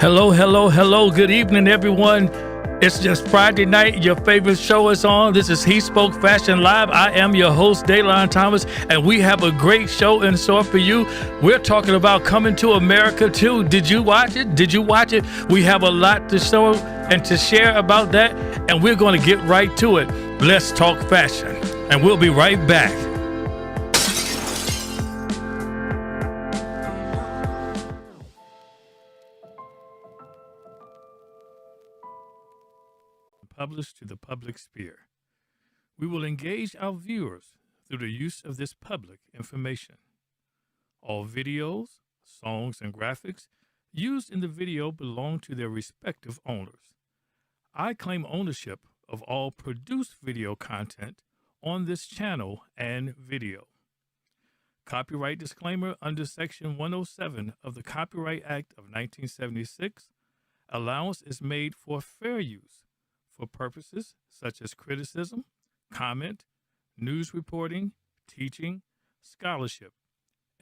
Hello, hello, hello. Good evening, everyone. It's just Friday night. Your favorite show is on. This is HeSpoke Fashion Live. I am your host, Daylon Thomas, and we have a great show in store for you. We're talking about Coming to America 2. Did you watch it? Did you watch it? We have a lot to show and to share about that, and we're going to get right to it. Let's talk fashion, and we'll be right back. Published to the public sphere. We will engage our viewers through the use of this public information. All videos, songs, and graphics used in the video belong to their respective owners. I claim ownership of all produced video content on this channel and video. Copyright disclaimer under Section 107 of the Copyright Act of 1976. Allowance is made for fair use for purposes such as criticism, comment, news reporting, teaching, scholarship,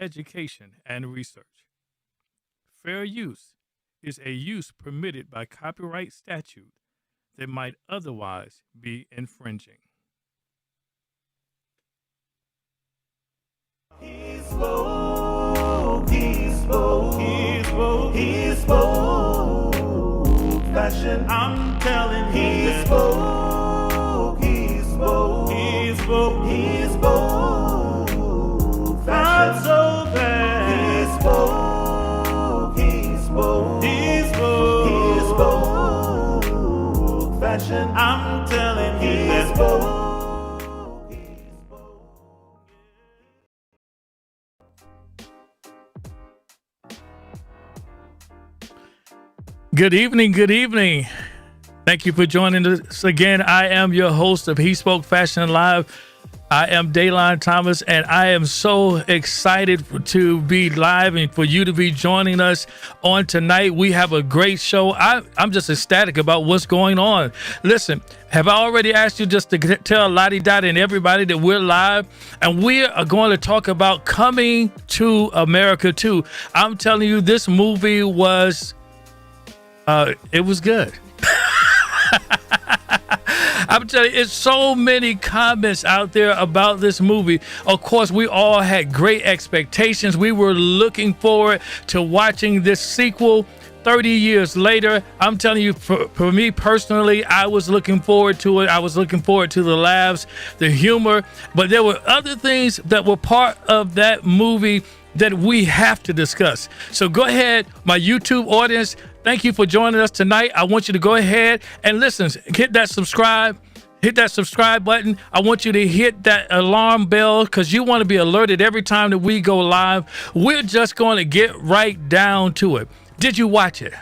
education, and research. Fair use is a use permitted by copyright statute that might otherwise be infringing. He spoke fashion. I'm telling he spoke fashion. I'm so bad. He spoke fashion. I'm telling he spoke. Good evening, good evening. Thank you for joining us again. I am your host of HeSpoke Fashion Live. I am Daylon Thomas, and I am so excited to be live and for you to be joining us on tonight. We have a great show. I'm just ecstatic about what's going on. Listen, have I already asked you just to tell Lottie Dottie and everybody that we're live? And we are going to talk about Coming to America 2. I'm telling you, this movie was... it was good. I'm telling you, it's so many comments out there about this movie. Of course, we all had great expectations. We were looking forward to watching this sequel 30 years later. I'm telling you, for me personally, I was looking forward to it. I was looking forward to the laughs, the humor, but there were other things that were part of that movie that we have to discuss. So go ahead, my YouTube audience, thank you for joining us tonight. I want you to go ahead and listen, hit that subscribe button. I want you to hit that alarm bell because you want to be alerted every time that we go live. We're just going to get right down to it. Did you watch it?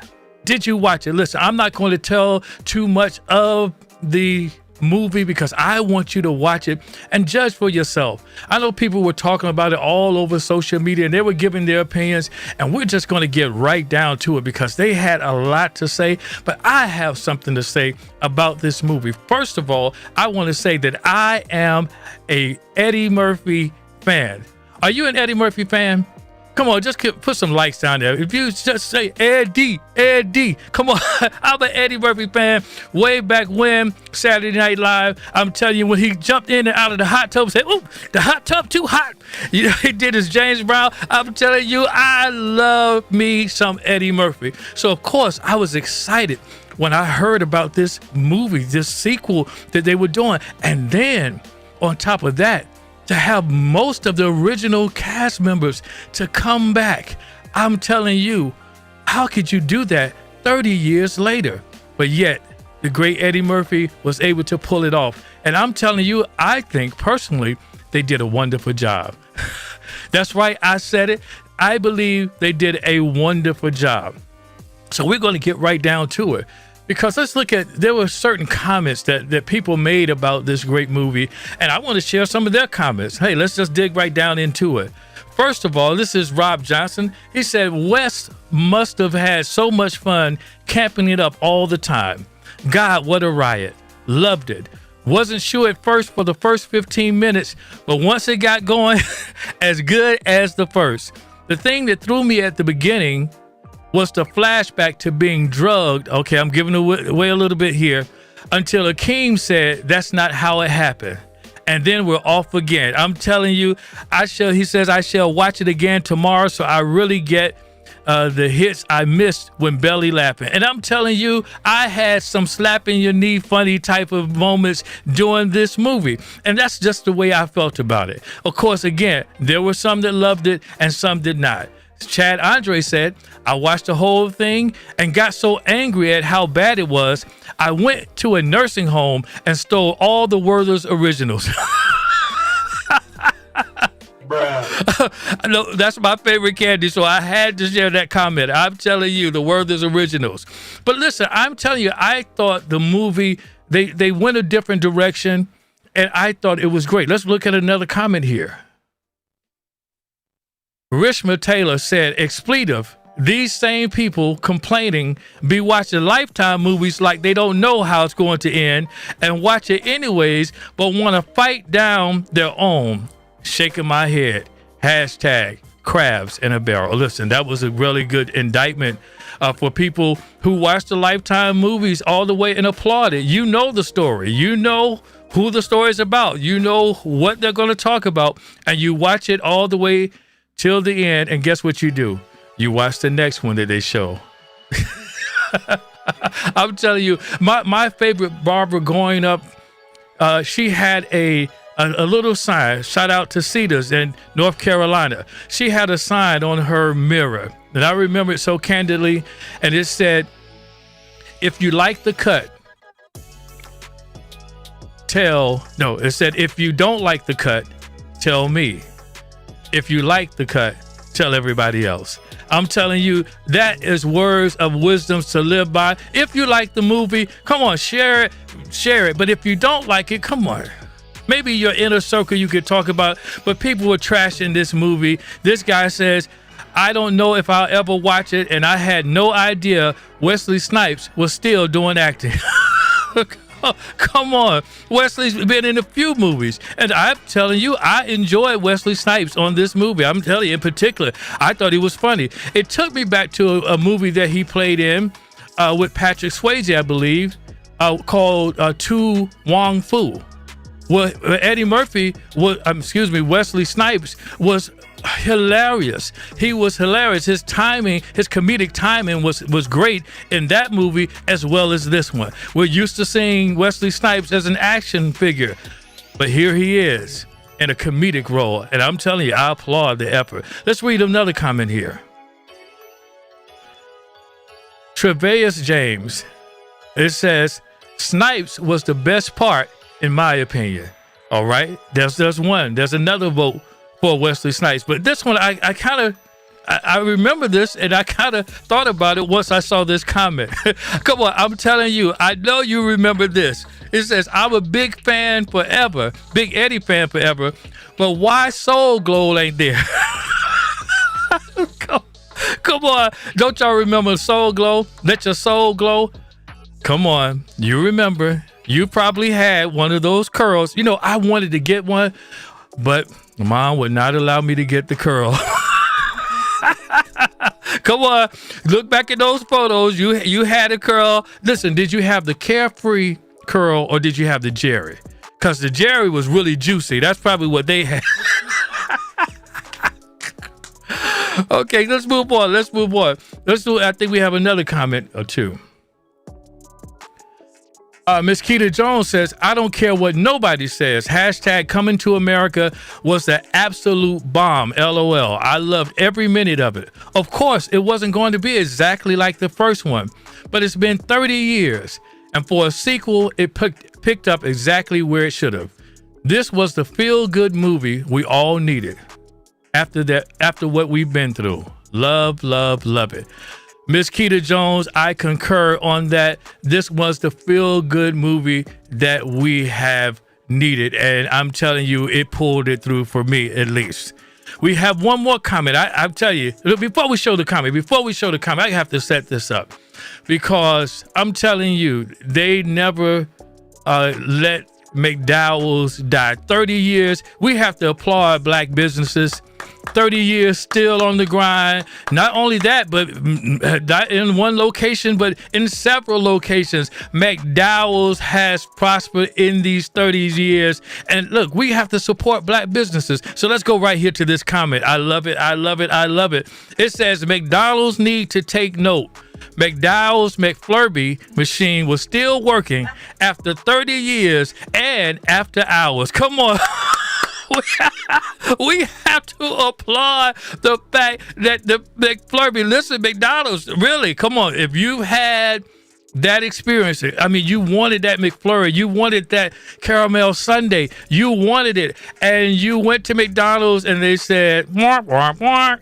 Did you watch it? Listen, I'm not going to tell too much of the movie because I want you to watch it and judge for yourself. I know people were talking about it all over social media and they were giving their opinions, and we're just going to get right down to it because they had a lot to say, but I have something to say about this movie. First of all, I want to say that I am a Eddie Murphy fan. Are you an Eddie Murphy fan? Come on, just put some likes down there. If you just say Eddie, come on. I'm an Eddie Murphy fan way back when, Saturday Night Live. I'm telling you, when he jumped in and out of the hot tub and said, "Ooh, the hot tub too hot." You know, he did his James Brown. I'm telling you, I love me some Eddie Murphy. So, of course, I was excited when I heard about this movie, this sequel that they were doing. And then, on top of that, to have most of the original cast members to come back. I'm telling you, how could you do that 30 years later? But yet, the great Eddie Murphy was able to pull it off. And I'm telling you, I think personally, they did a wonderful job. That's right, I said it. I believe they did a wonderful job. So we're going to get right down to it. Because let's look at, there were certain comments that people made about this great movie, and I want to share some of their comments. Hey, let's just dig right down into it. First of all, this is Rob Johnson. He said, West must have had so much fun camping it up all the time. God, what a riot. Loved it. Wasn't sure at first for the first 15 minutes, but once it got going, as good as the first. The thing that threw me at the beginning was the flashback to being drugged. Okay, I'm giving away a little bit here. Until Akeem said, that's not how it happened. And then we're off again. I'm telling you, he says, I shall watch it again tomorrow so I really get the hits I missed when belly laughing. And I'm telling you, I had some slapping your knee funny type of moments during this movie. And that's just the way I felt about it. Of course, again, there were some that loved it and some did not. Chad Andre said, I watched the whole thing and got so angry at how bad it was, I went to a nursing home and stole all the Werther's originals. No, that's my favorite candy, so I had to share that comment. I'm telling you, the Werther's originals. But listen, I'm telling you, I thought the movie, they went a different direction, and I thought it was great. Let's look at another comment here. Rishma Taylor said, expletive, these same people complaining be watching Lifetime movies like they don't know how it's going to end and watch it anyways, but want to fight down their own. Shaking my head. Hashtag crabs in a barrel. Listen, that was a really good indictment for people who watch the Lifetime movies all the way and applaud it. You know the story. You know who the story is about. You know what they're going to talk about, and you watch it all the way till the end, and guess what you do? You watch the next one that they show. I'm telling you, my favorite Barbara growing up, she had a little sign. Shout out to Cedars in North Carolina. She had a sign on her mirror, and I remember it so candidly, and it said, if you like the cut, it said, if you don't like the cut, tell me. If you like the cut, tell everybody else. I'm telling you, that is words of wisdom to live by. If you like the movie, come on, share it. But if you don't like it, come on. Maybe your inner circle you could talk about, but people were trashing this movie. This guy says, I don't know if I'll ever watch it, and I had no idea Wesley Snipes was still doing acting. Come on. Wesley's been in a few movies, and I'm telling you, I enjoyed Wesley Snipes on this movie. I'm telling you, in particular, I thought he was funny. It took me back to a movie that he played in with Patrick Swayze, I believe, called To Wong Fu. Well, Wesley Snipes was hilarious. He was hilarious. His timing, his comedic timing was great in that movie as well as this one. We're used to seeing Wesley Snipes as an action figure, but here he is in a comedic role, and I'm telling you, I applaud the effort. Let's read another comment here. Trevaeus James, it says, Snipes was the best part in my opinion. All right, there's one. There's another vote for Wesley Snipes, but this one I remember this, and I kind of thought about it once I saw this comment. Come on, I'm telling you, I know you remember this. It says, I'm a big fan forever, Big Eddie fan forever, but why Soul Glow ain't there? Come on, don't y'all remember Soul Glow? Let your soul glow. Come on, you remember. You probably had one of those curls. You know, I wanted to get one, but Mom would not allow me to get the curl. Come on, look back at those photos. You had a curl. Listen, did you have the Carefree curl or did you have the Jerry? Because the Jerry was really juicy. That's probably what they had. Okay, let's move on. I think we have another comment or two. Miss Keita Jones says, I don't care what nobody says. Hashtag Coming to America was the absolute bomb. LOL. I loved every minute of it. Of course, it wasn't going to be exactly like the first one, but it's been 30 years. And for a sequel, it picked up exactly where it should have. This was the feel-good movie we all needed. After what we've been through. Love, love, love it. Miss Keita Jones, I concur on that. This was the feel-good movie that we have needed, and I'm telling you, it pulled it through for me, at least. We have one more comment. I'll tell you, before we show the comment, I have to set this up, because I'm telling you, they never let McDowell's died. 30 years. We have to applaud black businesses. 30 years still on the grind. Not only that, but not in one location, but in several locations. McDowell's has prospered in these 30 years. And look, we have to support black businesses. So let's go right here to this comment. I love it. I love it. I love it. It says McDonald's need to take note. McDowell's McFlurby machine was still working after 30 years and after hours. Come on. We have to applaud the fact that the McFlurby, listen, McDonald's, really, come on. If you had that experience, I mean, you wanted that McFlurry, you wanted that caramel sundae, you wanted it, and you went to McDonald's and they said, wah, wah, wah.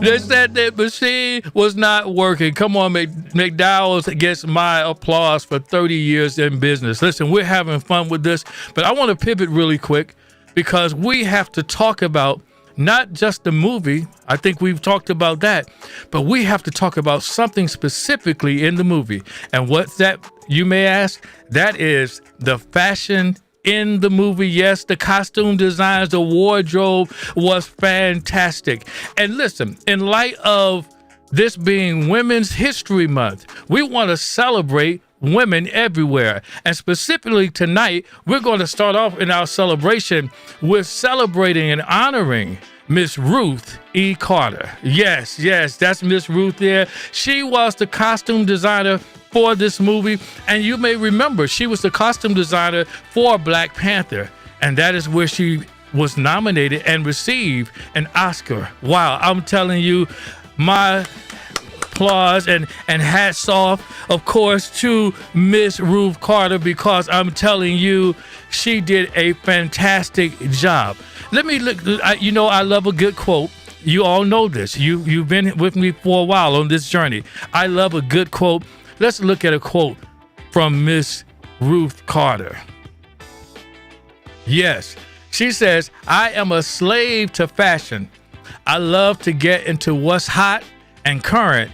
They said that machine was not working. Come on, McDowell's gets my applause for 30 years in business. Listen, we're having fun with this, but I want to pivot really quick because we have to talk about not just the movie. I think we've talked about that, but we have to talk about something specifically in the movie. And what's that, you may ask? That is the fashion in the movie. Yes, the costume designs, the wardrobe was fantastic. And listen, in light of this being Women's History Month, we want to celebrate women everywhere. And specifically tonight, we're going to start off in our celebration with celebrating and honoring Miss Ruth E. Carter. Yes, that's Miss Ruth there. She was the costume designer for this movie, and you may remember she was the costume designer for Black Panther, and that is where she was nominated and received an Oscar. Wow, I'm telling you, my applause and hats off, of course, to Miss Ruth Carter, because I'm telling you, she did a fantastic job. Let me look. I love a good quote. You all know this. You've been with me for a while on this journey. I love a good quote. Let's look at a quote from Miss Ruth Carter. Yes, she says, "I am a slave to fashion. I love to get into what's hot and current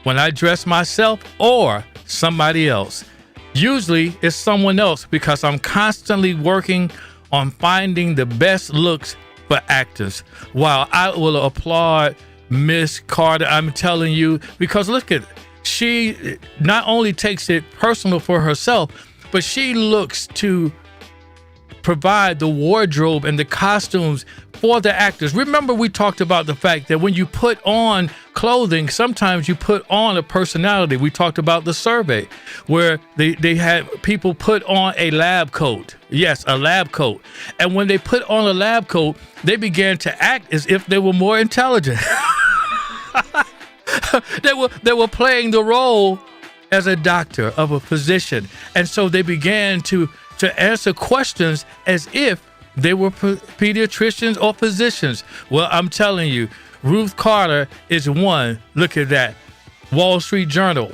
when I dress myself or somebody else. Usually it's someone else because I'm constantly working on finding the best looks for actors." Wow, I will applaud Miss Carter. I'm telling you, because look at it. She not only takes it personal for herself, but she looks to provide the wardrobe and the costumes for the actors. Remember, we talked about the fact that when you put on clothing, sometimes you put on a personality. We talked about the survey where they had people put on a lab coat. Yes, a lab coat. And when they put on a lab coat, they began to act as if they were more intelligent. They were playing the role as a doctor, of a physician. And so they began to answer questions as if they were pediatricians or physicians. Well, I'm telling you, Ruth Carter is one. Look at that. Wall Street Journal.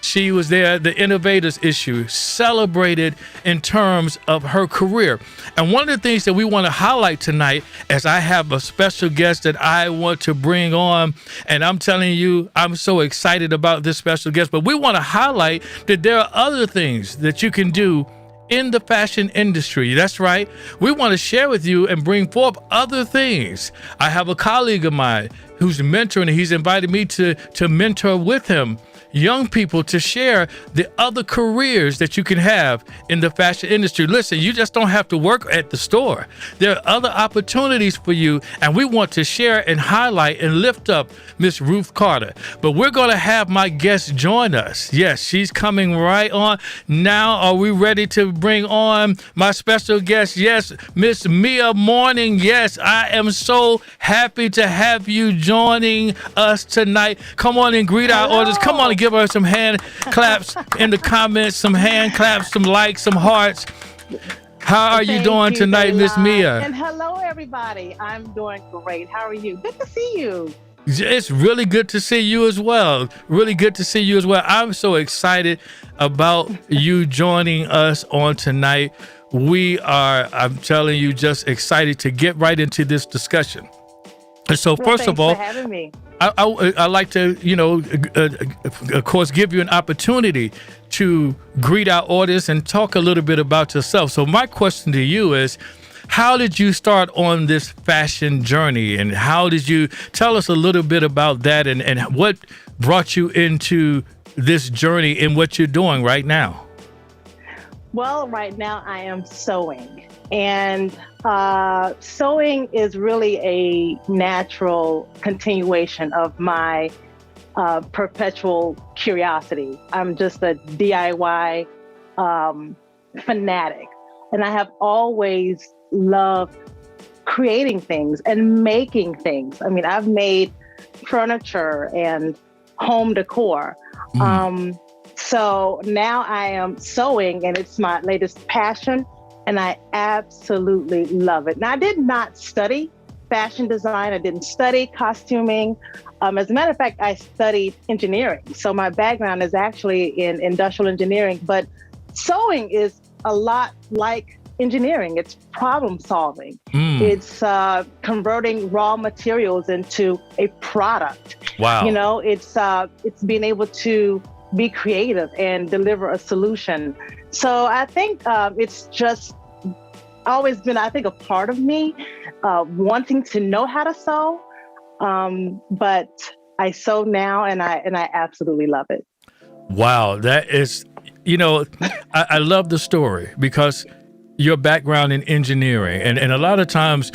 She was there, the Innovators issue, celebrated in terms of her career. And one of the things that we want to highlight tonight, as I have a special guest that I want to bring on, and I'm telling you, I'm so excited about this special guest, but we want to highlight that there are other things that you can do in the fashion industry. That's right. We want to share with you and bring forth other things. I have a colleague of mine who's mentoring, and he's invited me to mentor with him young people to share the other careers that you can have in the fashion industry. Listen, you just don't have to work at the store. There are other opportunities for you, and we want to share and highlight and lift up Miss Ruth Carter. But we're going to have my guest join us. Yes, she's coming right on. Now, are we ready to bring on my special guest? Yes, Miss Mia Morning. Yes, I am so happy to have you joining us tonight. Come on and greet our audience. Come on and give her some hand claps in the comments, some hand claps, some likes, some hearts. How are you doing tonight, Miss Mia? And hello, everybody. I'm doing great. How are you? Good to see you. It's really good to see you as well. Really good to see you as well. I'm so excited about you joining us on tonight. We are, I'm telling you, just excited to get right into this discussion. And so, first of all, thanks for having me. I like to, of course, give you an opportunity to greet our audience and talk a little bit about yourself. So my question to you is, how did you start on this fashion journey, and how did you tell us a little bit about that, and what brought you into this journey and what you're doing right now? Well, right now I am sewing, and sewing is really a natural continuation of my perpetual curiosity. I'm just a DIY fanatic, and I have always loved creating things and making things. I mean, I've made furniture and home decor. So now I am sewing, and it's my latest passion, and I absolutely love it. Now, I did not study fashion design. I didn't study costuming. As a matter of fact, I studied engineering. So my background is actually in industrial engineering, but sewing is a lot like engineering. It's problem solving. It's converting raw materials into a product. Wow. It's being able to be creative and deliver a solution. So I think it's just always been, I think, a part of me wanting to know how to sew. But I sew now, and I absolutely love it. Wow, that is, I love the story because your background in engineering, and a lot of times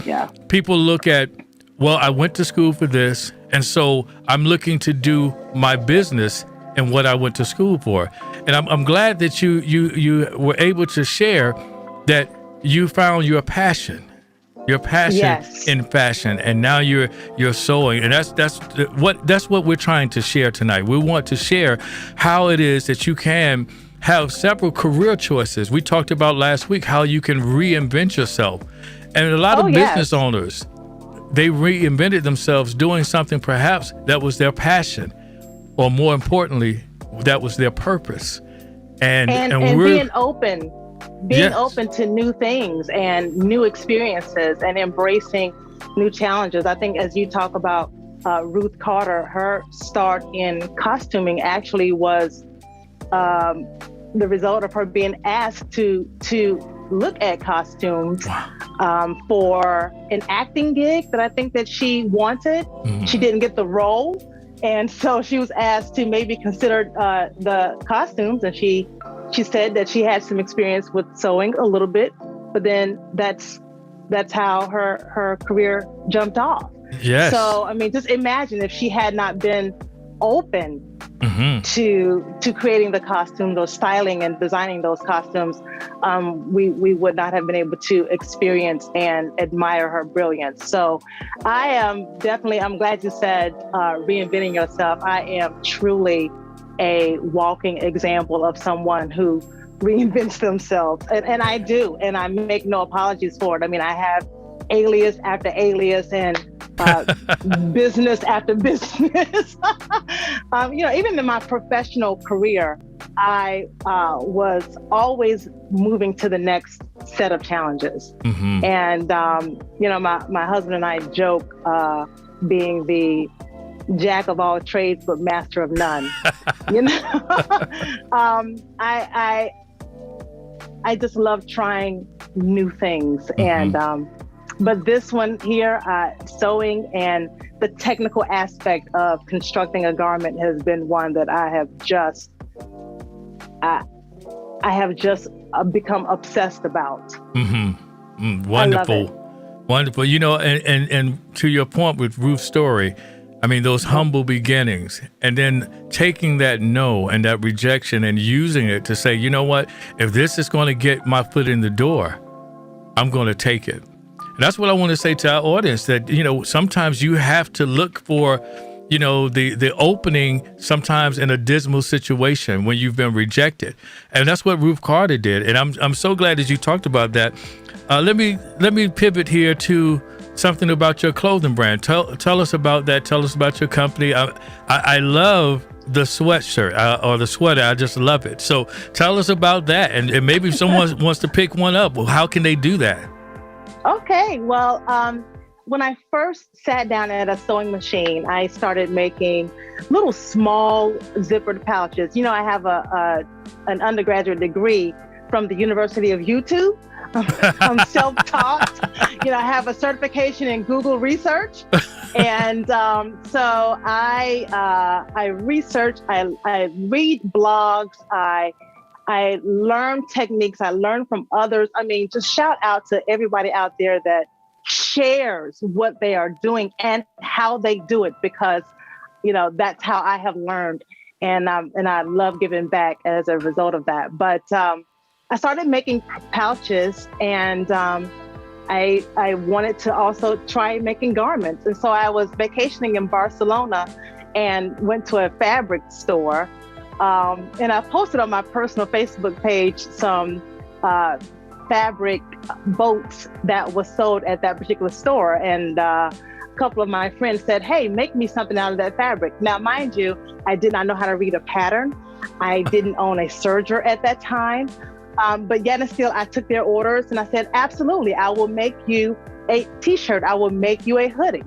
people look at, well, I went to school for this, and so I'm looking to do my business and what I went to school for. And I'm glad that you were able to share that you found your passion in fashion, and now you're sewing, and that's what we're trying to share tonight. We want to share how it is that you can have several career choices. We talked about last week how you can reinvent yourself, and a lot of business owners, they reinvented themselves doing something perhaps that was their passion, or more importantly, that was their purpose. And being open to new things and new experiences and embracing new challenges. I think as you talk about Ruth Carter, her start in costuming actually was the result of her being asked to look at costumes for an acting gig that I think that she wanted. She didn't get the role, and so she was asked to maybe consider the costumes, and she said that she had some experience with sewing a little bit, but then that's how her career jumped off. Yes. So I mean, just imagine if she had not been open to creating the costumes or styling and designing those costumes, we would not have been able to experience and admire her brilliance. So I'm glad you said reinventing yourself. I am truly a walking example of someone who reinvents themselves. And I do, and I make no apologies for it. I mean, I have alias after alias and business after business. Even in my professional career, I was always moving to the next set of challenges. And, my husband and I joke, being the jack of all trades, but master of none. I just love trying new things. And, but this one here, sewing and the technical aspect of constructing a garment has been one that I have just become obsessed about. Wonderful. Wonderful. And to your point with Ruth's story, I mean, those humble beginnings, and then taking that no and that rejection and using it to say, you know what, if this is going to get my foot in the door, I'm going to take it. And that's what I want to say to our audience, that, sometimes you have to look for, the opening sometimes in a dismal situation when you've been rejected. And that's what Ruth Carter did. And I'm so glad that you talked about that. Let me pivot here to something about your clothing brand. Tell us about that. Tell us about your company. I love the sweatshirt or the sweater. I just love it. So tell us about that. And maybe if someone wants to pick one up, well, how can they do that? Okay. Well, when I first sat down at a sewing machine, I started making little small zippered pouches. You know, I have an undergraduate degree from the University of YouTube. I'm self-taught. You know, I have a certification in Google research. And so I research, I read blogs, I learn techniques, I learn from others. I mean, just shout out to everybody out there that shares what they are doing and how they do it, because, you know, that's how I have learned. And I love giving back as a result of that. But I started making pouches, and I wanted to also try making garments. And so I was vacationing in Barcelona and went to a fabric store. And I posted on my personal Facebook page some fabric boats that was sold at that particular store. And a couple of my friends said, hey, make me something out of that fabric. Now, mind you, I did not know how to read a pattern. I didn't own a serger at that time. But yet and still, I took their orders and I said, absolutely, I will make you a t-shirt. I will make you a hoodie.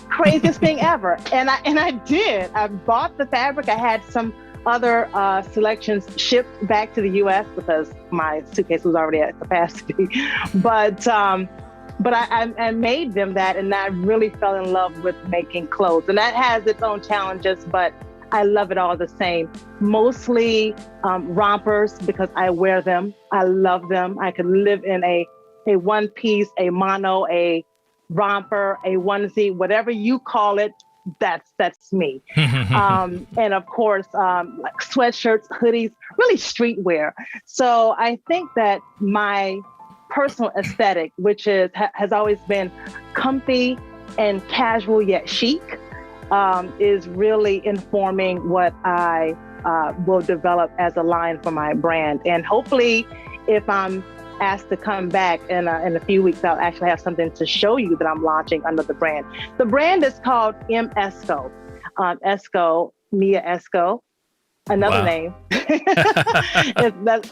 Craziest thing ever. And I did. I bought the fabric. I had some other selections shipped back to the US because my suitcase was already at capacity. But I made them that, and I really fell in love with making clothes. And that has its own challenges, but I love it all the same. Mostly rompers, because I wear them. I love them. I could live in a one piece, a mono, a romper, a onesie, whatever you call it. That's me. And of course, like sweatshirts, hoodies, really streetwear. So I think that my personal aesthetic, which has always been comfy and casual yet chic, is really informing what I will develop as a line for my brand. And hopefully, if I'm asked to come back in a few weeks, I'll actually have something to show you that I'm launching under the brand. The brand is called Esco. Esco, Mia Esco, another name.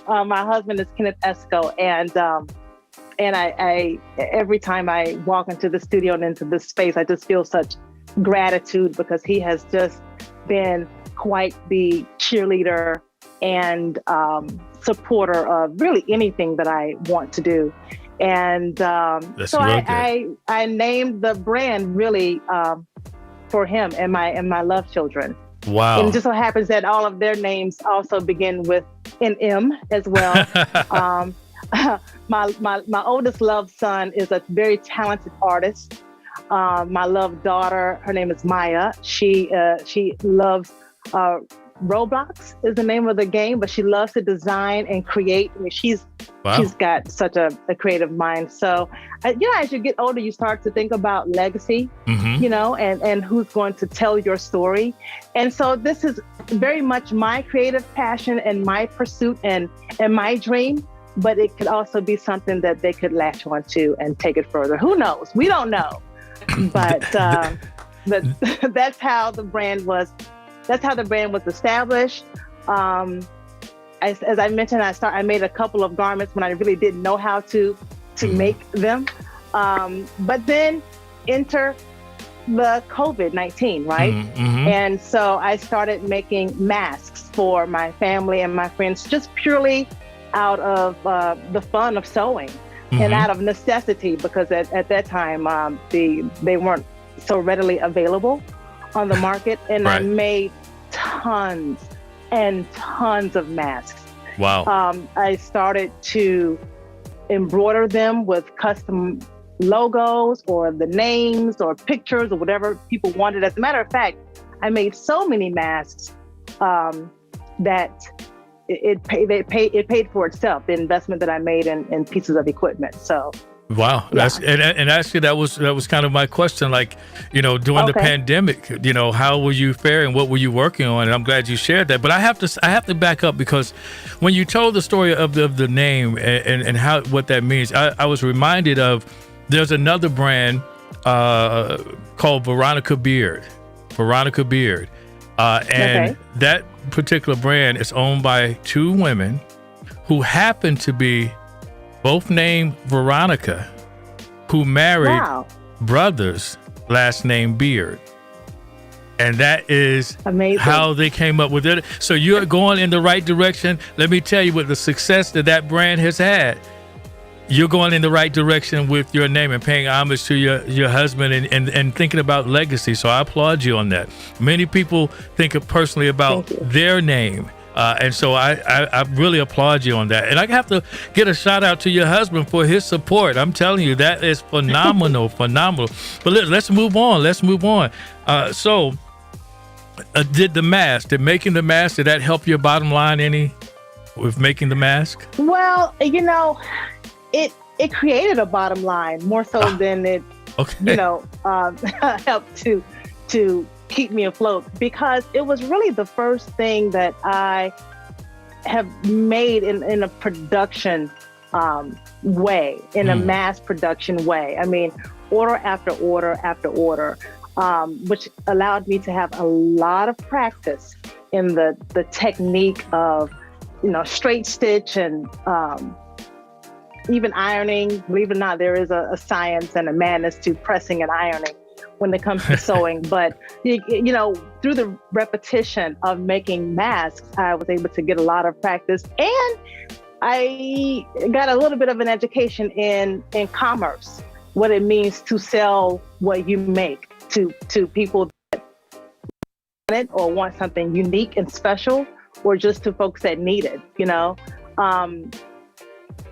My husband is Kenneth Esco, and I every time I walk into the studio and into this space, I just feel such gratitude, because he has just been quite the cheerleader and supporter of really anything that I want to do. And so I named the brand really for him and my love children. Wow. And it just so happens that all of their names also begin with an M as well. My oldest love son is a very talented artist. My love daughter, her name is Maya. She loves Roblox is the name of the game, but she loves to design and create. I mean, she's got such a creative mind. So, as you get older, you start to think about legacy, and who's going to tell your story. And so this is very much my creative passion and my pursuit and my dream. But it could also be something that they could latch on to and take it further. Who knows? We don't know. But that's how the brand was. That's how the brand was established. As I mentioned, I made a couple of garments when I really didn't know how to make them. But then enter the COVID-19, right? And so I started making masks for my family and my friends, just purely out of the fun of sewing and out of necessity, because at that time they weren't so readily available on the market. And I made tons and tons of masks. Wow. I started to embroider them with custom logos or the names or pictures or whatever people wanted. As a matter of fact, I made so many masks that it paid for itself, the investment that I made in pieces of equipment. So wow, that's and actually that was kind of my question. Like, during the pandemic, how were you faring? What were you working on? And I'm glad you shared that. But I have to back up, because when you told the story of the name and what that means, I was reminded of there's another brand called Veronica Beard. And that particular brand is owned by two women who happen to be both named Veronica, who married brother's last name Beard. And that is Amazing. how they came up with it. So you're going in the right direction. Let me tell you, with the success that brand has had, you're going in the right direction with your name and paying homage to your husband and thinking about legacy. So I applaud you on that. Many people think personally about their name. And so I really applaud you on that. And I have to get a shout out to your husband for his support. I'm telling you, that is phenomenal, phenomenal. But let's move on. Did making the mask, did that help your bottom line any with making the mask? Well, it created a bottom line more so than it, helped to keep me afloat, because it was really the first thing that I have made in a production way, in a mass production way. I mean, order after order after order. Which allowed me to have a lot of practice in the technique of, straight stitch and even ironing. Believe it or not, there is a science and a madness to pressing and ironing when it comes to sewing. But, through the repetition of making masks, I was able to get a lot of practice. And I got a little bit of an education in commerce, what it means to sell what you make to people that want it or want something unique and special, or just to folks that need it.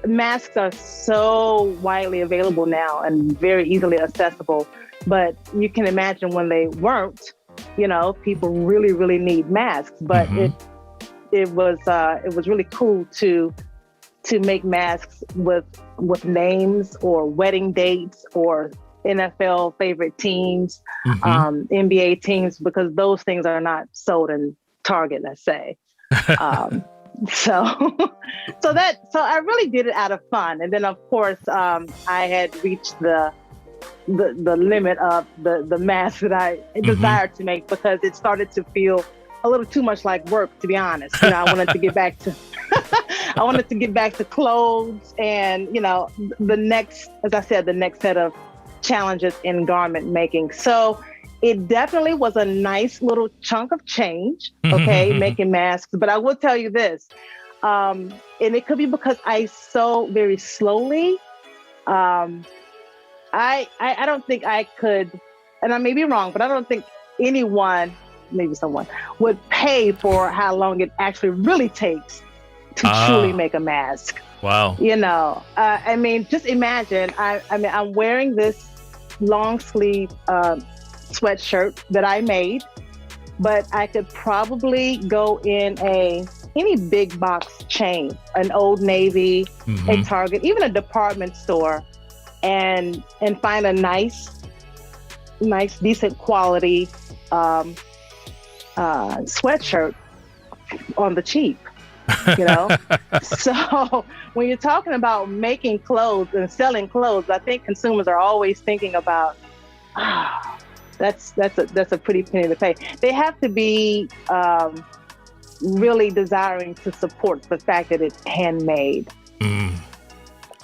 Masks are so widely available now and very easily accessible, but you can imagine when they weren't, people really, really need masks. But it was really cool to make masks with names or wedding dates or NFL favorite teams, NBA teams, because those things are not sold in Target, let's say. So I really did it out of fun. And then of course, I had reached the limit of the mask that I desired to make, because it started to feel a little too much like work, to be honest. I wanted to get back to clothes and, the next set of challenges in garment making. So it definitely was a nice little chunk of change, making masks. But I will tell you this, and it could be because I sew very slowly. I don't think I could, and I may be wrong, but I don't think anyone, maybe someone, would pay for how long it actually really takes to truly make a mask. Wow. Just imagine, I'm wearing this long sleeve sweatshirt that I made, but I could probably go in any big box chain, an Old Navy, a Target, even a department store, and find a nice, decent quality sweatshirt on the cheap. So when you're talking about making clothes and selling clothes, I think consumers are always thinking about, that's a pretty penny to pay. They have to be really desiring to support the fact that it's handmade.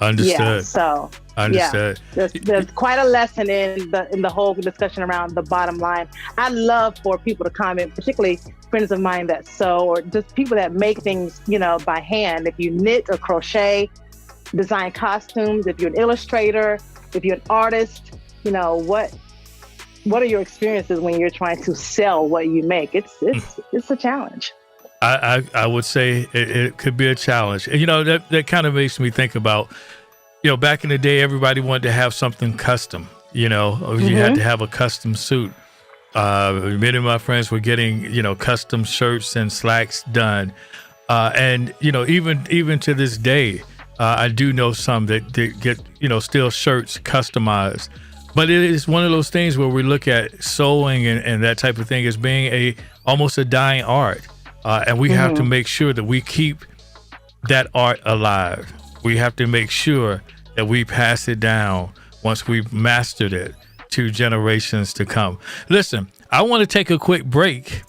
Understood. Yeah, so understood. Yeah, there's quite a lesson in the whole discussion around the bottom line. I love for people to comment, particularly friends of mine that sew, or just people that make things, by hand. If you knit or crochet, design costumes, if you're an illustrator, if you're an artist, what are your experiences when you're trying to sell what you make? It's a challenge. I would say it could be a challenge. That kind of makes me think about, back in the day, everybody wanted to have something custom. You had to have a custom suit. Many of my friends were getting, custom shirts and slacks done. And even to this day, I do know some that get, still shirts customized. But it is one of those things where we look at sewing and that type of thing as being almost a dying art. And we have to make sure that we keep that art alive. We have to make sure that we pass it down once we've mastered it to generations to come. Listen, I want to take a quick break,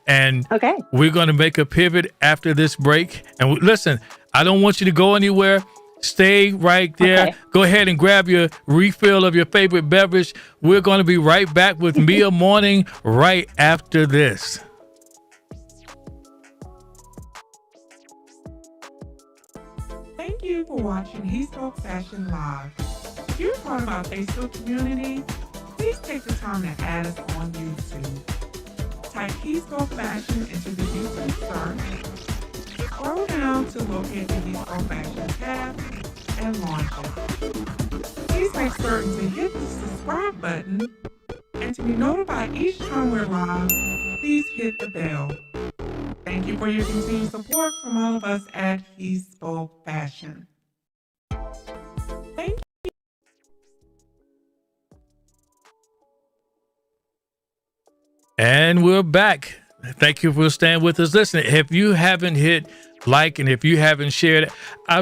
and we're going to make a pivot after this break. And listen, I don't want you to go anywhere. Stay right there. Okay. Go ahead and grab your refill of your favorite beverage. We're going to be right back with Mia Morning right after this. Thank you for watching HeSpoke Fashion Live. If you're part of our Facebook community, please take the time to add us on YouTube. Type HeSpoke Fashion into the YouTube search. Scroll down to locate the HeSpoke Fashion tab and launch it. Please make certain to hit the subscribe button, and to be notified each time we're live, please hit the bell. Thank you for your continued support from all of us at HeSpoke Fashion. Thank you. And we're back. Thank you for staying with us. Listen, if you haven't hit like and if you haven't shared, I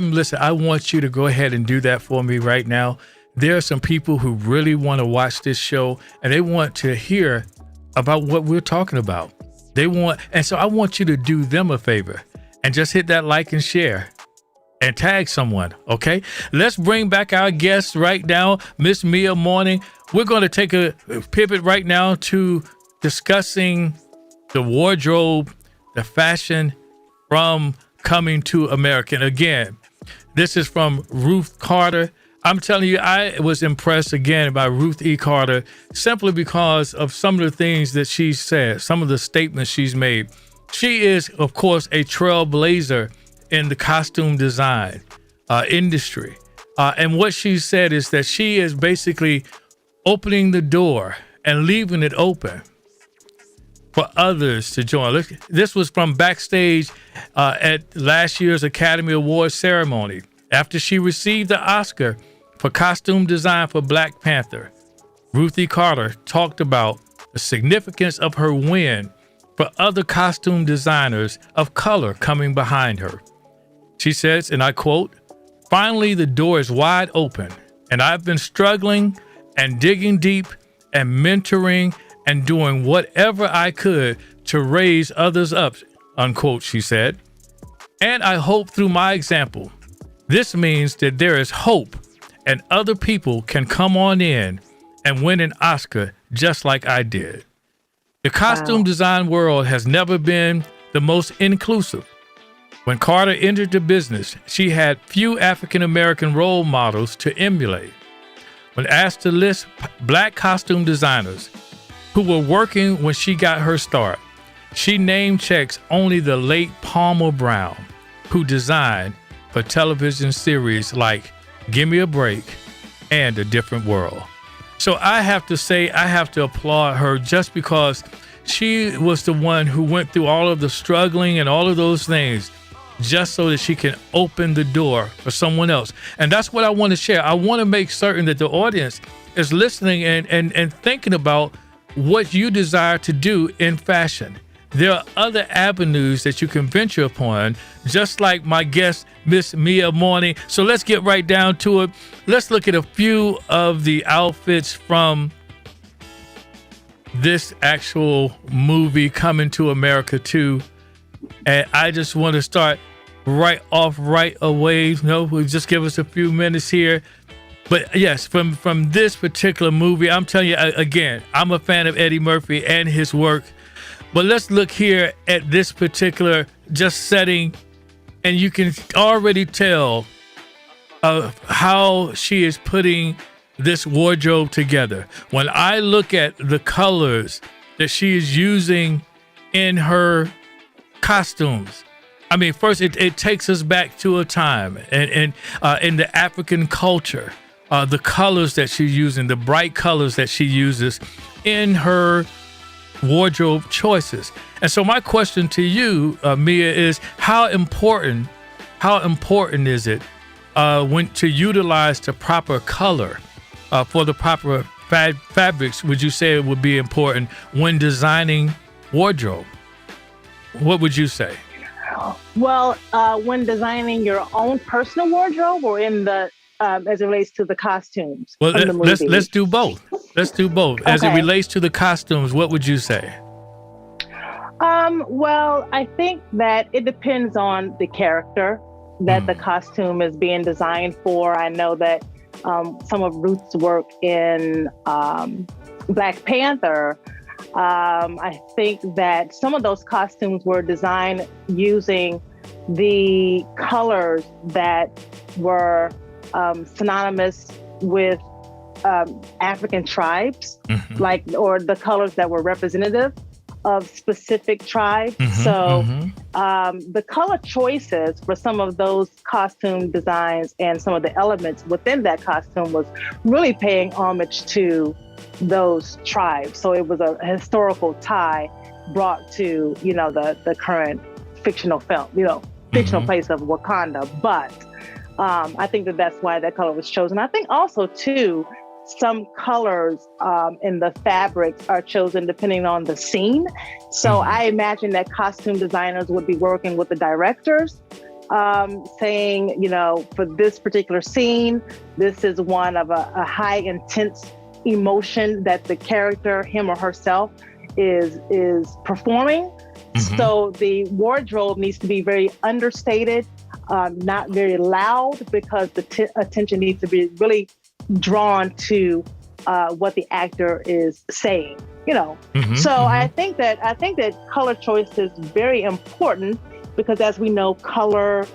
want you to go ahead and do that for me right now. There are some people who really want to watch this show and they want to hear about what we're talking about. And so I want you to do them a favor and just hit that like and share and tag someone. Okay, let's bring back our guest right now, Miss Mia Morning. We're going to take a pivot right now to discussing the wardrobe, the fashion from Coming to America. And again, this is from Ruth Carter. I'm telling you, I was impressed again by Ruth E. Carter simply because of some of the things that she said, some of the statements she's made. She is, of course, a trailblazer in the costume design industry. And what she said is that she is basically opening the door and leaving it open for others to join. Look, this was from backstage at last year's Academy Awards ceremony after she received the Oscar for costume design for Black Panther. Ruth E. Carter talked about the significance of her win for other costume designers of color coming behind her. She says, and I quote, "Finally, the door is wide open, and I've been struggling and digging deep and mentoring and doing whatever I could to raise others up," unquote, she said. "And I hope through my example, this means that there is hope and other people can come on in and win an Oscar just like I did." The costume design world has never been the most inclusive. When Carter entered the business, she had few African-American role models to emulate. When asked to list Black costume designers who were working when she got her start, she name-checks only the late Palmer Brown, who designed for television series like Give Me a Break and A Different World. So I have to say, I have to applaud her just because she was the one who went through all of the struggling and all of those things just so that she can open the door for someone else. And that's what I want to share. I want to make certain that the audience is listening and thinking about what you desire to do in fashion. There are other avenues that you can venture upon, just like my guest, Miss Mia Morning. So let's get right down to it. Let's look at a few of the outfits from this actual movie, Coming to America 2. And I just want to start right away. We'll just give us a few minutes here. But yes, from this particular movie, I'm telling you, again, I'm a fan of Eddie Murphy and his work. But let's look here at this particular just setting, and you can already tell how she is putting this wardrobe together. When I look at the colors that she is using in her costumes, I mean, first it takes us back to a time and in the African culture, the colors that she's using, the bright colors that she uses in her wardrobe choices. And so my question to you, Mia, is how important is it when to utilize the proper color for the proper fabrics? Would you say it would be important when designing wardrobe? What would you say? Well, when designing your own personal wardrobe, or in the as it relates to the costumes. Well, let's do both. Let's do both. As it Okay. relates to the costumes, what would you say? Well, I think that it depends on the character that the costume is being designed for. I know that some of Ruth's work in Black Panther, I think that some of those costumes were designed using the colors that were synonymous with African tribes, or the colors that were representative of specific tribes. The color choices for some of those costume designs and some of the elements within that costume was really paying homage to those tribes. So it was a historical tie brought to, the current fictional film, fictional place of Wakanda. But I think that that's why that color was chosen. I think also too, some colors in the fabrics are chosen depending on the scene. So I imagine that costume designers would be working with the directors, saying, for this particular scene, this is one of a high intense emotion that the character, him or herself, is performing. So the wardrobe needs to be very understated, not very loud, because the attention needs to be really drawn to what the actor is saying, So I think that color choice is very important, because as we know, color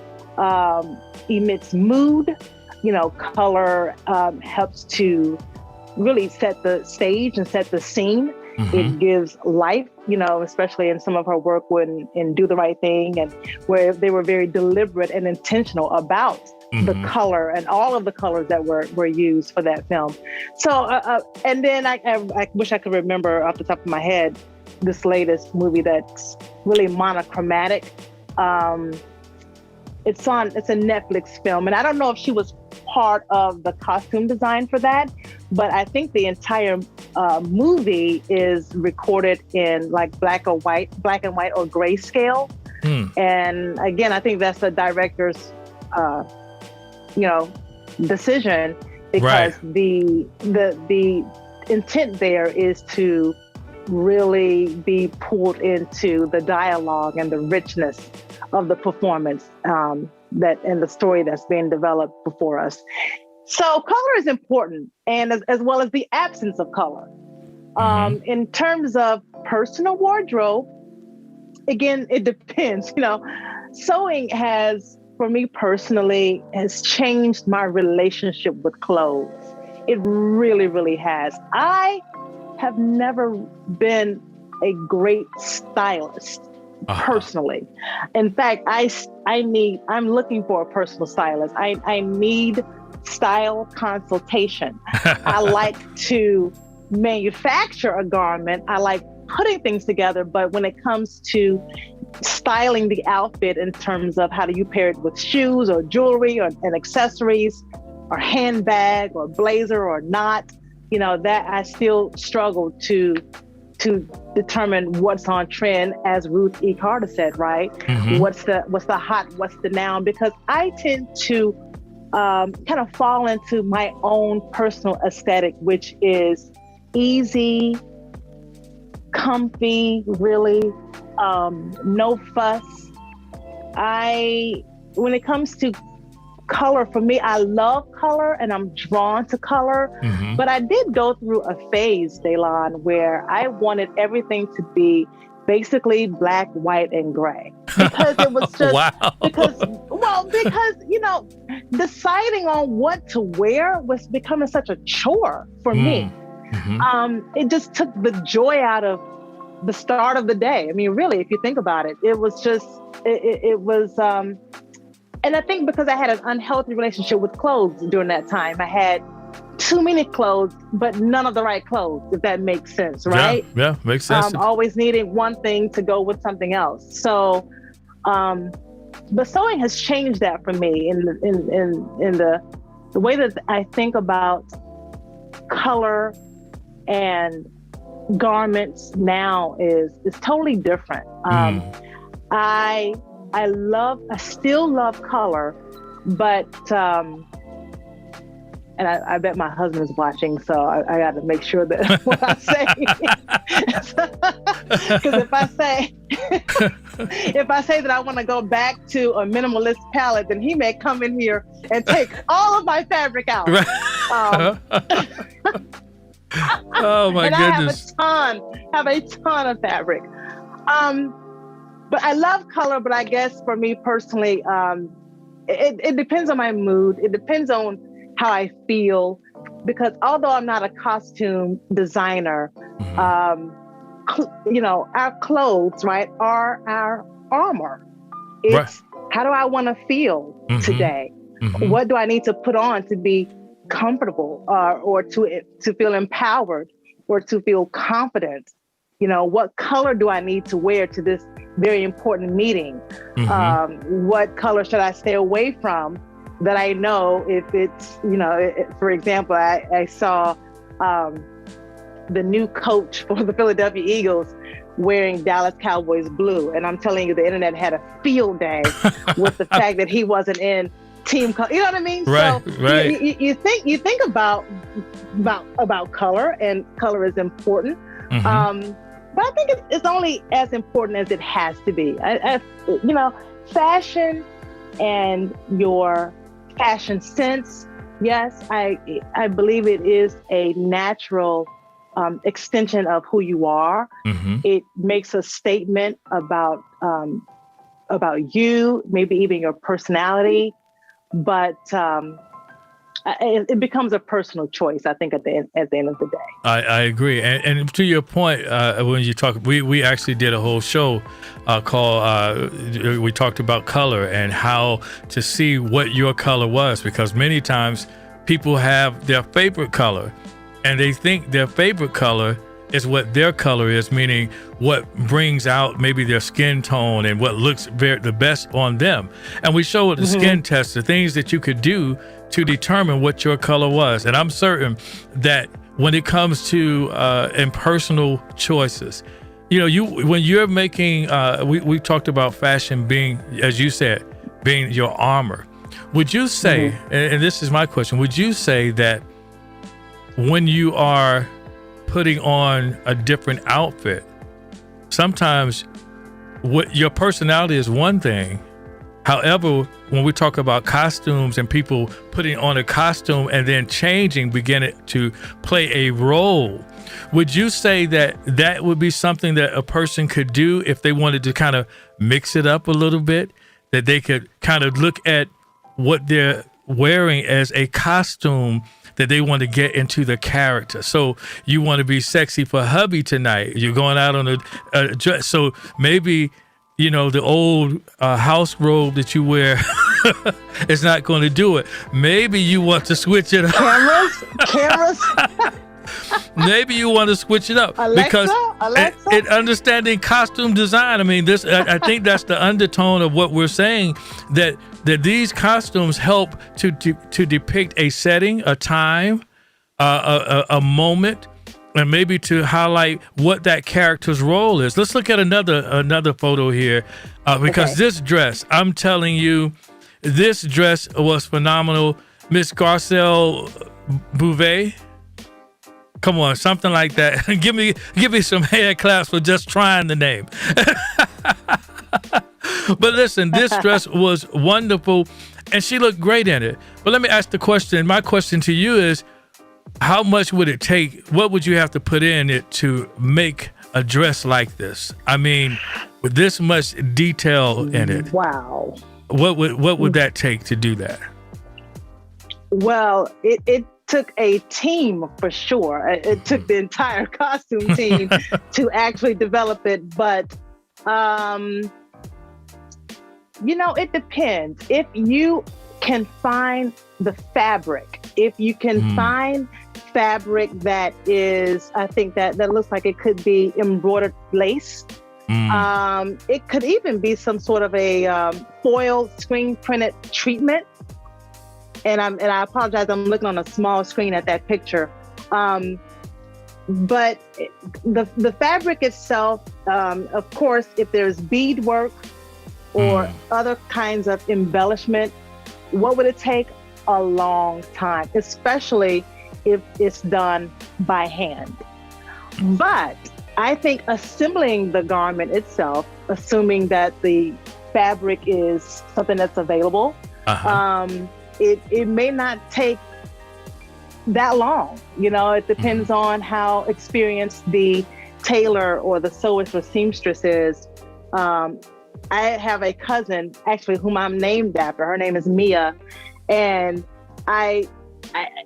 emits mood. Color helps to really set the stage and set the scene. It gives life, especially in some of her work in Do the Right Thing, and where they were very deliberate and intentional about the color and all of the colors that were used for that film. So, and then I wish I could remember off the top of my head this latest movie that's really monochromatic. It's a Netflix film, and I don't know if she was part of the costume design for that, but I think the entire movie is recorded in like black and white or grayscale. And again, I think that's the director's decision, because the intent there is to really be pulled into the dialogue and the richness of the performance and the story that's being developed before us. So color is important, and as well as the absence of color. In terms of personal wardrobe, again, it depends. Sewing has, for me personally, has changed my relationship with clothes. It really, really has. I have never been a great stylist personally. In fact, I'm looking for a personal stylist. I need style consultation. I like to manufacture a garment. I like putting things together, but when it comes to styling the outfit in terms of how do you pair it with shoes or jewelry and accessories or handbag or blazer or not, that I still struggle to determine what's on trend, as Ruth E. Carter said, right? What's the hot, what's the now? Because I tend to kind of fall into my own personal aesthetic, which is easy, comfy, really, no fuss. When it comes to color, for me, I love color and I'm drawn to color, but I did go through a phase, Daylon, where I wanted everything to be basically black, white, and gray, because it was just because deciding on what to wear was becoming such a chore for me. It just took the joy out of the start of the day. I mean, really, if you think about it, it was just, it was, and I think because I had an unhealthy relationship with clothes during that time, I had too many clothes, but none of the right clothes, if that makes sense, right? Yeah, makes sense. Always needing one thing to go with something else. So, but sewing has changed that for me in the way that I think about color and garments now is totally different. I still love color, but and I bet my husband's watching, so I got to make sure that what I say, because if I say if I say that I want to go back to a minimalist palette, then he may come in here and take all of my fabric out. Right. Oh my and goodness. I have a ton of fabric. But I love color, but I guess for me personally, it depends on my mood. It depends on how I feel, because although I'm not a costume designer, you know, our clothes, right, are our armor. It's how do I want to feel today? What do I need to put on to be comfortable, or to feel empowered, or to feel confident? You know, what color do I need to wear to this very important meeting? What color should I stay away from that I know if it's, you know, for example, I saw the new coach for the Philadelphia Eagles wearing Dallas Cowboys blue. And I'm telling you, the internet had a field day with the fact that he wasn't in team color. You know what I mean? Right, so right. You think about color, and color is important. But I think it's only as important as it has to be. You know, fashion and your fashion sense, yes, I believe it is a natural extension of who you are. It makes a statement about you, maybe even your personality, but it becomes a personal choice, I think, at the end of the day. I agree. And to your point, when you talk, we actually did a whole show called, we talked about color and how to see what your color was, because many times people have their favorite color and they think their favorite color is what their color is, meaning what brings out maybe their skin tone and what looks the best on them. And we showed the skin test, the things that you could do to determine what your color was. And I'm certain that when it comes to impersonal choices, you know, when you're making, we talked about fashion being, as you said, being your armor. Would you say, and this is my question, would you say that when you are putting on a different outfit, sometimes what your personality is one thing. However, when we talk about costumes and people putting on a costume and then changing, beginning to play a role, would you say that that would be something that a person could do if they wanted to kind of mix it up a little bit, that they could kind of look at what they're wearing as a costume that they want to get into the character? So you want to be sexy for hubby tonight. You're going out on a dress. So maybe, you know, the old house robe that you wear is not going to do it. Maybe you want to switch it up. Cameras. Maybe you want to switch it up. Alexa. In understanding costume design, I mean, this. I think that's the undertone of what we're saying, that these costumes help to depict a setting, a time, a moment, and maybe to highlight what that character's role is. Let's look at another photo here, because this dress, I'm telling you, this dress was phenomenal. Miss Garcelle Bouvet. Come on, something like that. Give me some hand claps for just trying the name. But listen, this dress was wonderful, and she looked great in it. But let me ask the question. My question to you is, how much would it take? What would you have to put in it to make a dress like this? I mean, with this much detail in it. Wow. What would that take to do that? Well, it took a team for sure. It took the entire costume team to actually develop it. But, you know, it depends. If you can find the fabric, if you can find fabric that is, I think that looks like it could be embroidered lace. It could even be some sort of a foil screen printed treatment. And I apologize, I'm looking on a small screen at that picture. But the fabric itself, of course, if there's beadwork or other kinds of embellishment, what would it take? A long time, especially if it's done by hand. But I think assembling the garment itself, assuming that the fabric is something that's available, it may not take that long. You know, it depends on how experienced the tailor or the sewist or seamstress is. I have a cousin, actually, whom I'm named after. Her name is Mia, and I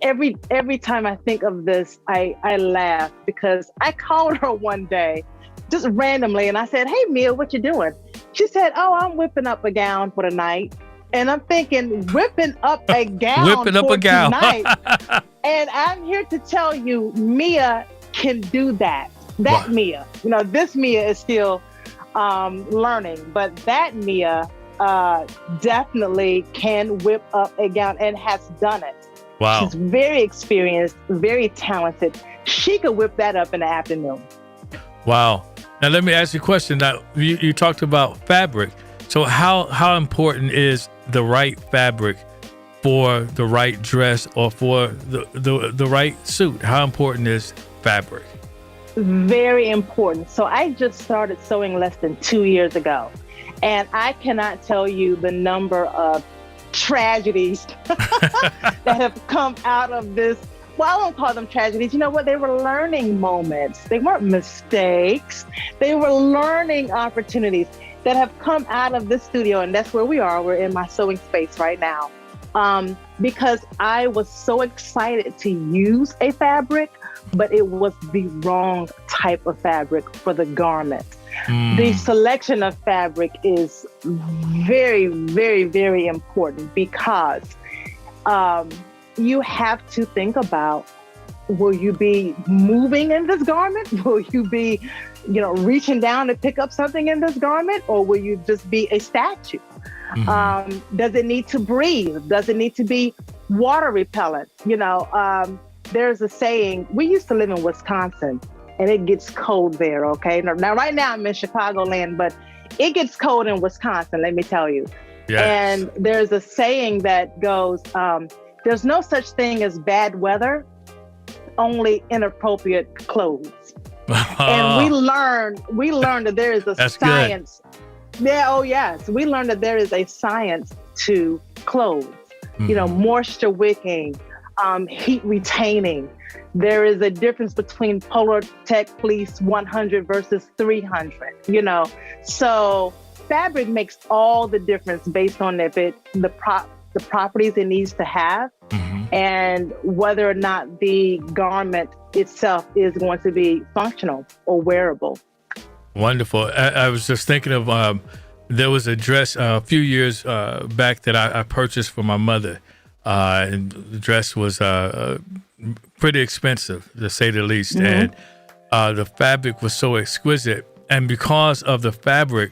every time I think of this, I laugh because I called her one day, just randomly, and I said, "Hey, Mia, what you doing?" She said, "Oh, I'm whipping up a gown for tonight." And I'm thinking, whipping up a gown tonight. And I'm here to tell you, Mia can do that. That wow. Mia, you know, this Mia is still learning, but that Mia definitely can whip up a gown and has done it. Wow. She's very experienced, very talented. She could whip that up in the afternoon. Wow. Now, let me ask you a question. Now, you talked about fabric. So how important is the right fabric for the right dress or for the right suit? How important is fabric? Very important. So I just started sewing less than 2 years ago, and I cannot tell you the number of tragedies that have come out of this. Well, I won't call them tragedies. You know what? They were learning moments. They weren't mistakes. They were learning opportunities that have come out of this studio, and that's where we are. We're in my sewing space right now. Because I was so excited to use a fabric, but it was the wrong type of fabric for the garment. The selection of fabric is very, very, very important because you have to think about, will you be moving in this garment? Will you be, you know, reaching down to pick up something in this garment? Or will you just be a statue? Does it need to breathe? Does it need to be water repellent? You know, there's a saying, we used to live in Wisconsin and it gets cold there, okay? Now, right now I'm in Chicagoland, but it gets cold in Wisconsin, let me tell you. Yes. And there's a saying that goes, there's no such thing as bad weather, only inappropriate clothes. And we learned that there is a That's science. Good. Yeah, oh yes. We learned that there is a science to clothes. You know, moisture wicking, heat retaining. There is a difference between Polar Tech Fleece 100 versus 300, you know. So fabric makes all the difference based on if the properties it needs to have and whether or not the garment itself is going to be functional or wearable. Wonderful. I was just thinking of there was a dress a few years back that I purchased for my mother. And the dress was pretty expensive, to say the least. And the fabric was so exquisite. And because of the fabric,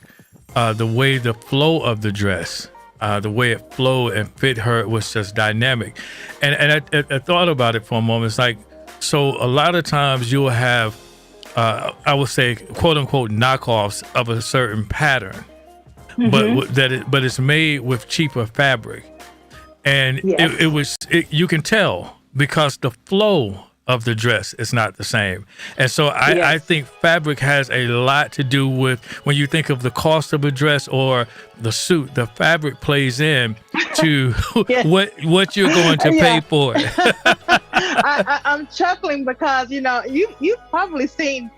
the way the flow of the dress, the way it flowed and fit her was just dynamic. And I thought about it for a moment. It's like, so a lot of times you'll have, I would say, quote unquote, knockoffs of a certain pattern, but it's made with cheaper fabric. And yes. You can tell because the flow of the dress is not the same. And so I think fabric has a lot to do with when you think of the cost of a dress or the suit, the fabric plays in to what you're going to pay for it. I'm chuckling because, you know, you've probably seen,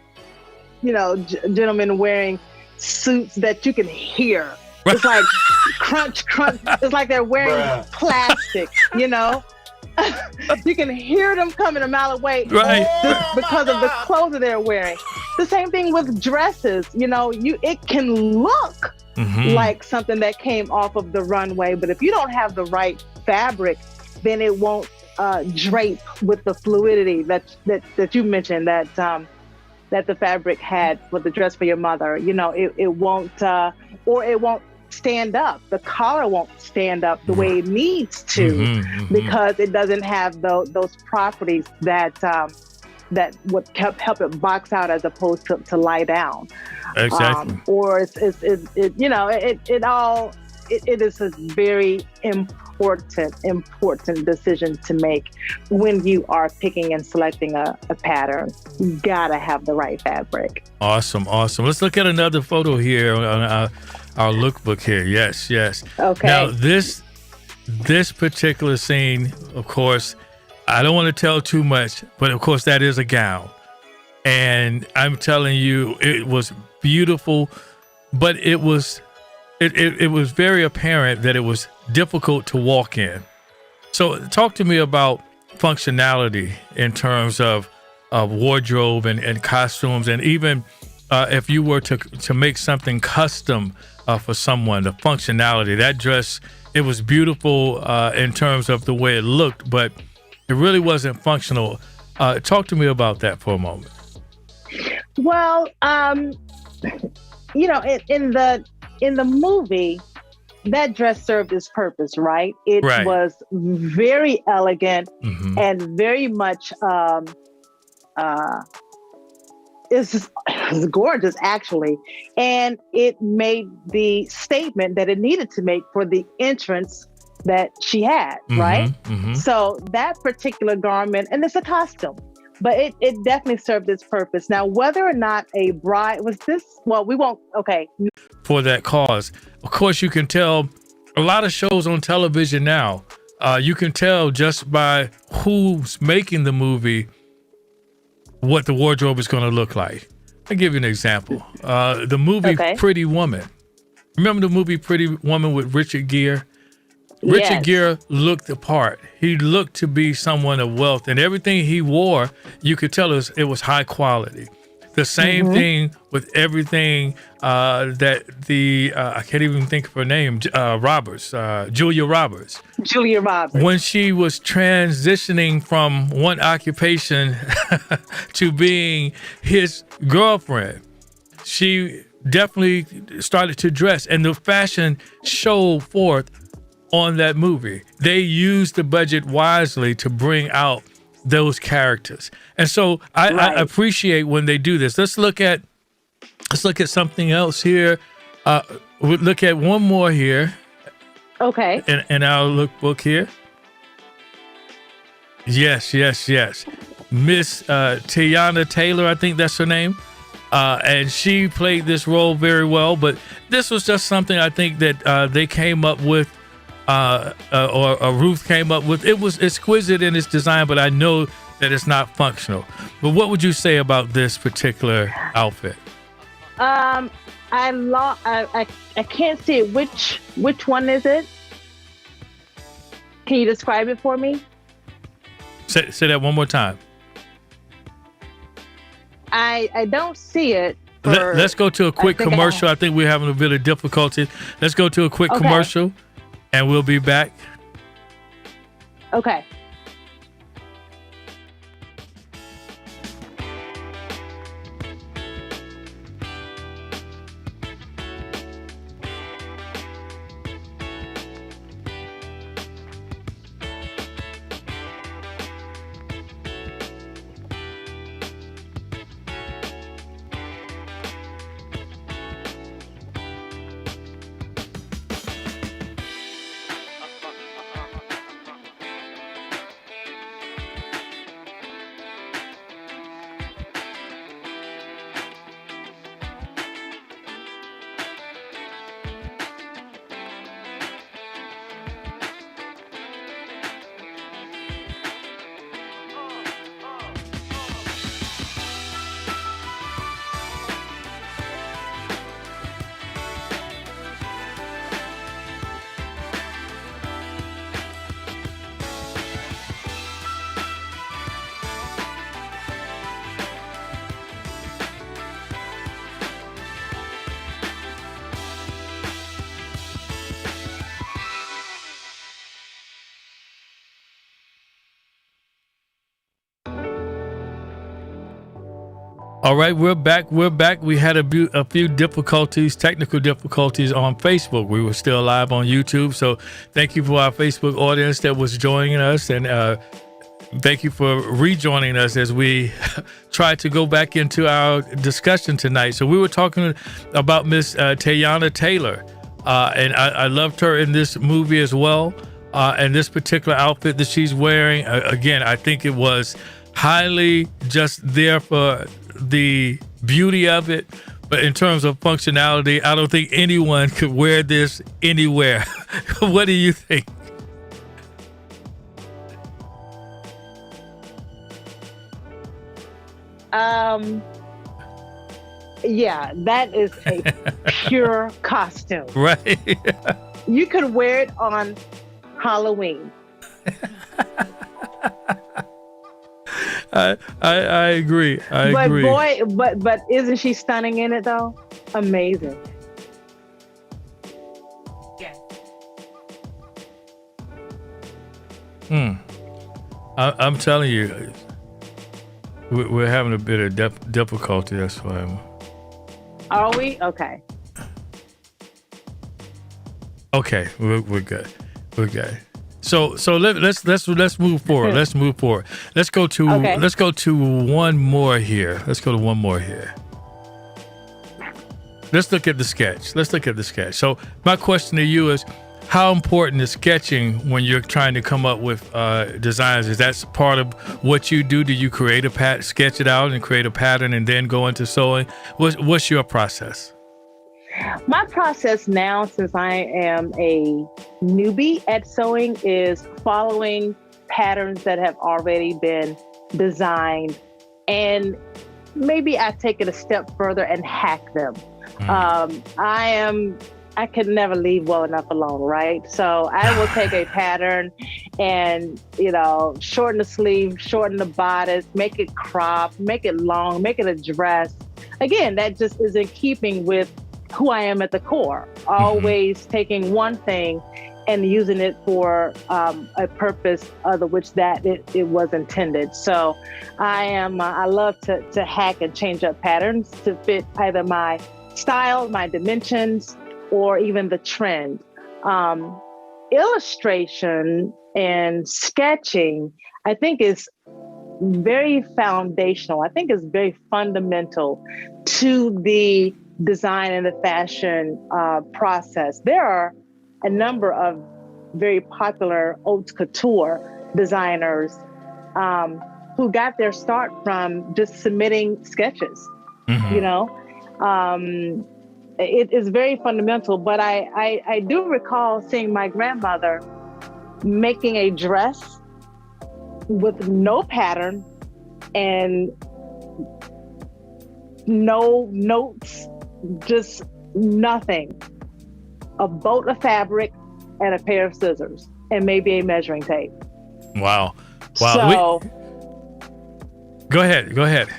you know, gentlemen wearing suits that you can hear. It's like crunch, crunch. It's like they're wearing plastic, you know? You can hear them coming a mile away because of the clothes that they're wearing. The same thing with dresses. You know, it can look like something that came off of the runway, but if you don't have the right fabric, then it won't drape with the fluidity that you mentioned that the fabric had for the dress for your mother. You know, it won't, or it won't stand up. The collar won't stand up the way it needs to because it doesn't have those properties that would help it box out as opposed to lie down. Exactly. Or it is a very important decision to make when you are picking and selecting a pattern. You gotta have the right fabric. Awesome. Let's look at another photo here on our lookbook here. Yes. Okay. Now this particular scene, of course, I don't want to tell too much, but of course that is a gown. And I'm telling you, it was beautiful, but it was very apparent that it was difficult to walk in. So talk to me about functionality in terms of wardrobe and costumes, and even if you were to make something custom for someone, the functionality. That dress, it was beautiful in terms of the way it looked, but it really wasn't functional. Talk to me about that for a moment. Well, in the movie, that dress served its purpose, right? It was very elegant and very much it's gorgeous, actually. And it made the statement that it needed to make for the entrance that she had, right? So that particular garment, and it's a costume, but it definitely served its purpose. Now, whether or not a bride was this, well, we won't, okay. For that cause. Of course, you can tell a lot of shows on television now, you can tell just by who's making the movie what the wardrobe is going to look like. I'll give you an example. The movie Pretty Woman. Remember the movie Pretty Woman with Richard Gere? Richard Gere looked the part. He looked to be someone of wealth, and everything he wore, you could tell it was high quality. The same thing with everything that I can't even think of her name, Julia Roberts. Julia Roberts. When she was transitioning from one occupation to being his girlfriend, she definitely started to dress, and the fashion showed forth on that movie. They used the budget wisely to bring out those characters. And so I appreciate when they do this. Let's look at something else here. We'll look at one more here. Okay. In our lookbook here. Yes. Miss Teyana Taylor, I think that's her name. And she played this role very well, but this was just something I think that they came up with, or Ruth came up with. It was exquisite in its design, but I know that it's not functional. But what would you say about this particular outfit? I can't see it. Which one is it? Can you describe it for me? Say that one more time. I don't see it. Let's go to a quick commercial. I think we're having a bit of difficulty. Let's go to a quick commercial, and we'll be back. Okay. All right, we're back. We had a few difficulties, technical difficulties on Facebook. We were still live on YouTube. So thank you for our Facebook audience that was joining us. And thank you for rejoining us as we try to go back into our discussion tonight. So we were talking about Miss Teyana Taylor. And I loved her in this movie as well. And this particular outfit that she's wearing, again, I think it was highly just there for the beauty of it. But in terms of functionality, I don't think anyone could wear this anywhere. What do you think? Yeah, that is a pure costume. Right. You could wear it on Halloween. I agree. I agree. But isn't she stunning in it though? Amazing. Yes. I'm telling you, we're having a bit of difficulty. That's why Are we? Okay. Okay, we're good. We're good. So let's move forward. Let's move forward. Let's go to one more here. Let's look at the sketch. So my question to you is, how important is sketching when you're trying to come up with designs? Is that part of what you do? Do you create sketch it out and create a pattern and then go into sewing? What's your process? My process now, since I am a newbie at sewing, is following patterns that have already been designed, and maybe I take it a step further and hack them. I can never leave well enough alone, right? So I will take a pattern and, shorten the sleeve, shorten the bodice, make it crop, make it long, make it a dress. Again, that just is in keeping with who I am at the core, always taking one thing and using it for a purpose other which that it was intended. So I love to hack and change up patterns to fit either my style, my dimensions, or even the trend. Illustration and sketching, I think, is very foundational. I think is very fundamental to the design and the fashion process. There are a number of very popular haute couture designers who got their start from just submitting sketches. It is very fundamental, but I do recall seeing my grandmother making a dress with no pattern and no notes, just nothing. A bolt of fabric and a pair of scissors and maybe a measuring tape. Wow. So, go ahead.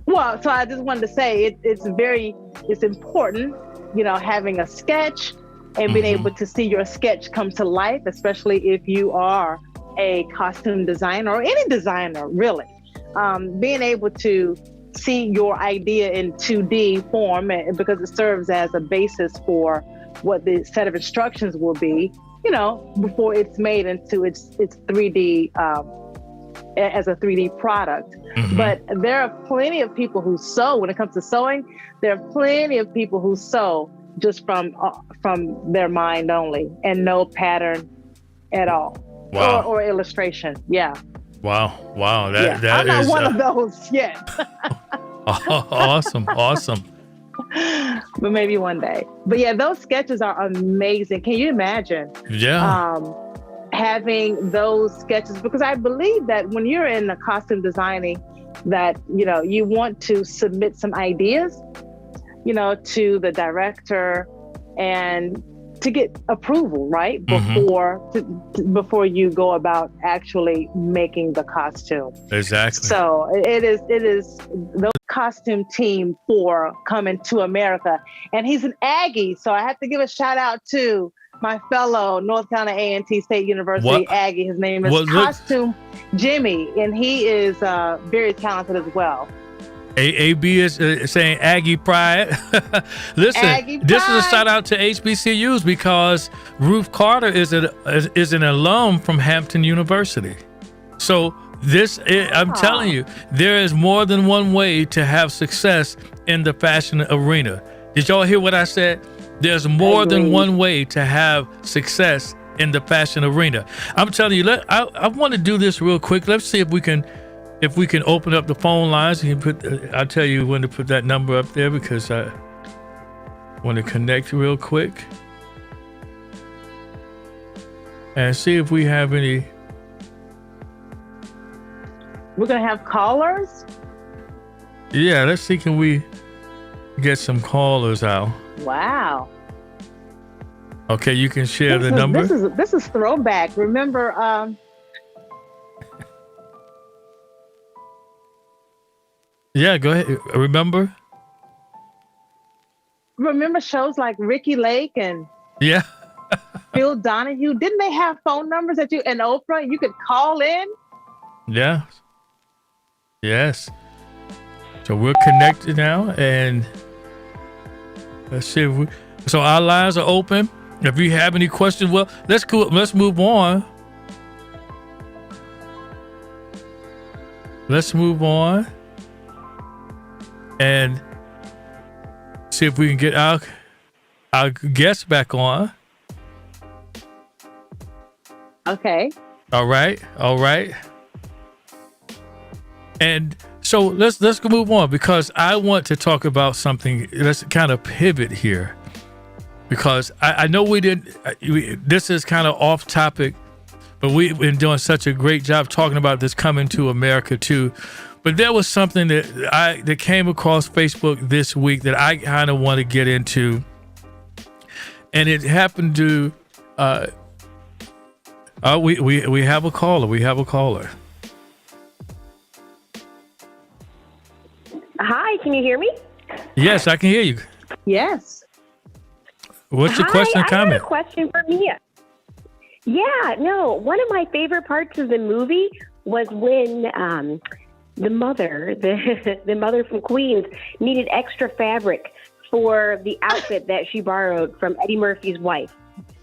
Well, so I just wanted to say it's important, having a sketch and being able to see your sketch come to life, especially if you are a costume designer or any designer, really. Being able to see your idea in 2D form, because it serves as a basis for what the set of instructions will be, before it's made into its 3D, as a 3D product. But there are plenty of people who sew. When it comes to sewing, there are plenty of people who sew just from their mind only and no pattern at all. Wow. Or illustration. Yeah. Wow. That I'm not is one of those yet. awesome. But maybe one day. But yeah, those sketches are amazing. Can you imagine? Yeah. Having those sketches, because I believe that when you're in the costume designing, that you want to submit some ideas, to the director and to get approval, right? Before you go about actually making the costume. Exactly. So it is the costume team for Coming to America, and he's an Aggie, so I have to give a shout out to my fellow North Carolina A&T State University Aggie. His name is Costume Jimmy, and he is very talented as well. AB is saying Aggie pride. Listen, Aggie pride. This is a shout out to HBCUs because Ruth Carter is an alum from Hampton University. So I'm telling you, there is more than one way to have success in the fashion arena. Did y'all hear what I said? There's more than one way to have success in the fashion arena. I'm telling you, I want to do this real quick. Let's see if we can open up the phone lines. You can put, I'll tell you when to put that number up there because I want to connect real quick and see if we have any. We're gonna have callers. Yeah, let's see. Can we get some callers out? Wow. Okay, you can share the number. This is throwback. Remember, Yeah, go ahead. Remember shows like Ricky Lake and Yeah. Phil Donahue? Didn't they have phone numbers that and Oprah? You could call in. Yeah. Yes. So we're connected now, and let's see if so our lines are open. If you have any questions, well, let's move on. Let's move on and see if we can get our guest back on. Okay. All right. And so let's move on because I want to talk about something. Let's kind of pivot here because I know this is kind of off topic, but we've been doing such a great job talking about this coming to America too. But there was something that came across Facebook this week that I kind of want to get into, and it happened to. We have a caller. Hi, can you hear me? Yes, I can hear you. Yes. What's your question or I comment? have a question for Mia. Yeah, no, one of my favorite parts of the movie was when the mother, the mother from Queens, needed extra fabric for the outfit that she borrowed from Eddie Murphy's wife.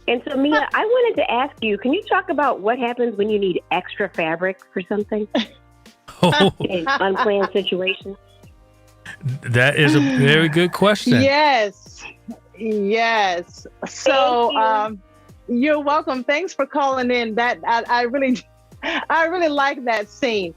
And so, Mia, I wanted to ask you, can you talk about what happens when you need extra fabric for something in unplanned situations? That is a very good question. Yes. So, you're welcome. Thanks for calling in. That I really like that scene.